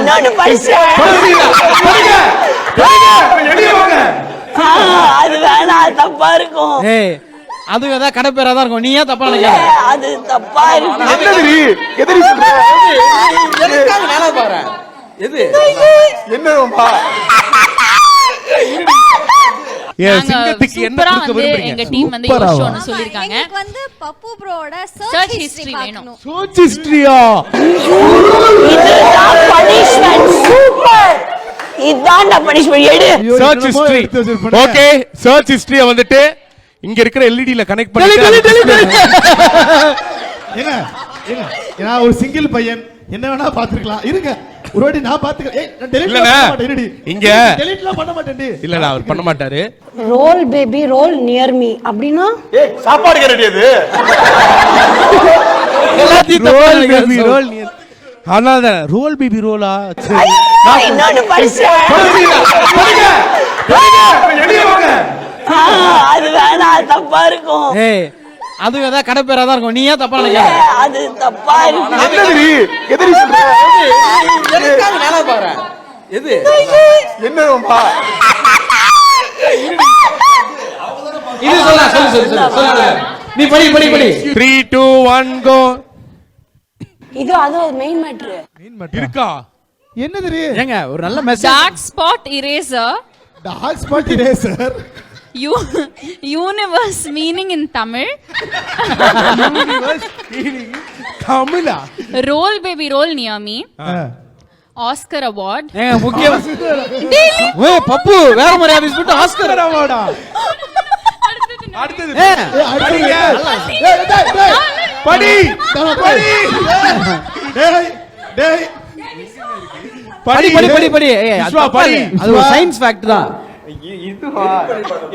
இன்னொன்னு படிச்சேன். அது வேணாம், தப்பா இருக்கும். அது ஏதாவது கடை பேரா தான் இருக்கும். நீ ஏன் தப்பா நினைக்கிற? அது தப்பா இருக்கு. எங்க டீம் வந்து யோசிச்சு சொல்லிருக்காங்க. எனக்கு வந்து பப்பு ப்ரோட சர்ச் ஹிஸ்டரி வேணும். சர்ச் ஹிஸ்டரியா? இதுதான் பனிஷ்மென்ட். சூப்பர். இதான் பனிஷ்மென்ட். எடு. Church history. ஓகே, சர்ச் ஹிஸ்டரிய வந்துட்டு இங்க இருக்கிற எல்இடில கனெக்ட் பண்ணி நான் ஒரு சிங்கிள் பையன், என்ன வேணா பாத்துக்கலாம். இருங்க ஒரு வாட்டி நான் பாத்துக்கிறேன். இங்க டெலீட்லாம் பண்ண மாட்டேன். இல்லடா, அவர் பண்ண மாட்டாரு. Roll baby roll near me அப்படினா சாப்பாடு ரெடி. அது ரோல் பேபி ரோல் நியர். அண்ணாத ரோல் பேபி ரோலா? இன்னொன்னு படிச்சேன். அது வேணாம், தப்பா இருக்கும். அது ஏதாவது கடை பேரா தான் இருக்கும். நீ ஏன் தப்பா நினைக்கிற? அது தப்பா இருக்கு. இது சொல்லு. நீ படி. 3 2 1 கோ. இது அது மெயின் மேட்டர் இருக்கா? என்னது? ஏங்க ஒரு நல்ல message. Dark spot eraser. Dark spot eraser. Universe meaning in Tamil. தமிழா? Roll baby roll near me. Oscar award. ஏங்க முக்கியம். ஏய் பப்பு வேற மாதிரி ஆபீஸ் போட்டு ஆஸ்கர் அவார்டா? அடுத்தது படி. படி. அது ஒரு சயின்ஸ் ஃபேக்ட் தான்.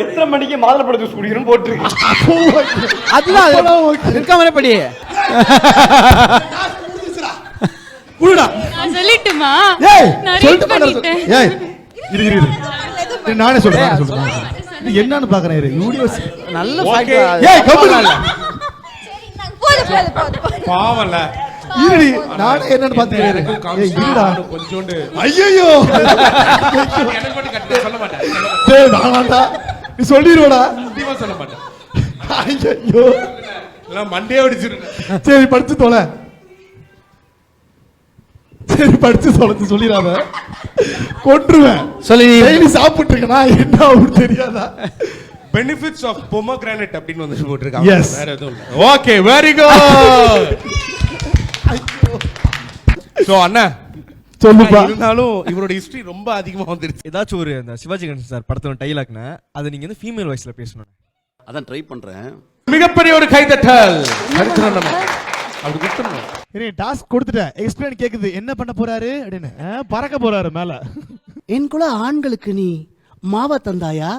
எத்தனை மணிக்கு மாதுளை பழ ஜூஸ் குடிக்கணும் போட்டுருக்கு. அதுதான் இருக்காமலே படி. குடுடா. நான் சொல்லட்டுமா? நான் சொல்லிட்டு பண்ணிட்டேன். இரு நானே சொல்றேன். இது என்னன்னு பாக்குறேன். யூனிவர்ஸ் நல்ல ஃபேக்ட். போடு. பாவம்ல. இருடி நானே என்னன்னு பாத்துக்கிறேன். இருடா கொஞ்சோண்டு. ஐயோ எனக்கு மட்டும் கட்ட சொல்ல மாட்டேன். டேய் நானாடா. நீ சொல்லிடுடா. சத்தியமா சொல்ல மாட்டேன். ஐயோ எல்லாம் மண்டே அடிச்சிருங்க. சரி படிச்சு தொலை. சொல்லிடாத, கொன்றுவேன். சொல்லி டெய்லி சாப்பிட்டு இருக்கனா என்ன ஆகும் தெரியாதா? பெனிஃபிட்ஸ் ஆஃப் பொமோகிரானேட் அப்படின்னு வந்து போட்டுருக்காங்க. Yes. வேற எதுவும் இல்ல. Okay, very good. சோ அண்ணா சொல்லுப்பா. இருந்தாலும் இவரோட ஹிஸ்டரி ரொம்ப அதிகமா வந்துருச்சு. ஏதாச்சும் ஒரு அந்த சிவாஜி கணேசன் சார் படத்தோட டைலாக்னா அதை நீங்க வந்து ஃபீமேல் வாய்ஸ்ல பேசணும். அதான் ட்ரை பண்றேன். மிகப்பெரிய ஒரு கைதட்டல். அடுத்து நம்ம அப்படி கொடுத்துறோம். இனி டாஸ்க் கொடுத்துட்டேன். எக்ஸ்பிளைன் கேக்குது. என்ன பண்ண போறாரு அப்படின்னு. பறக்க போறாரு மேல. என் குல ஆண்களுக்கு நீ மாவ தந்தாயா?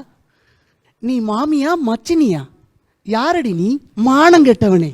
நீ மாமியா மச்சினியா? யாரடி நீ மானங்கெட்டவனே?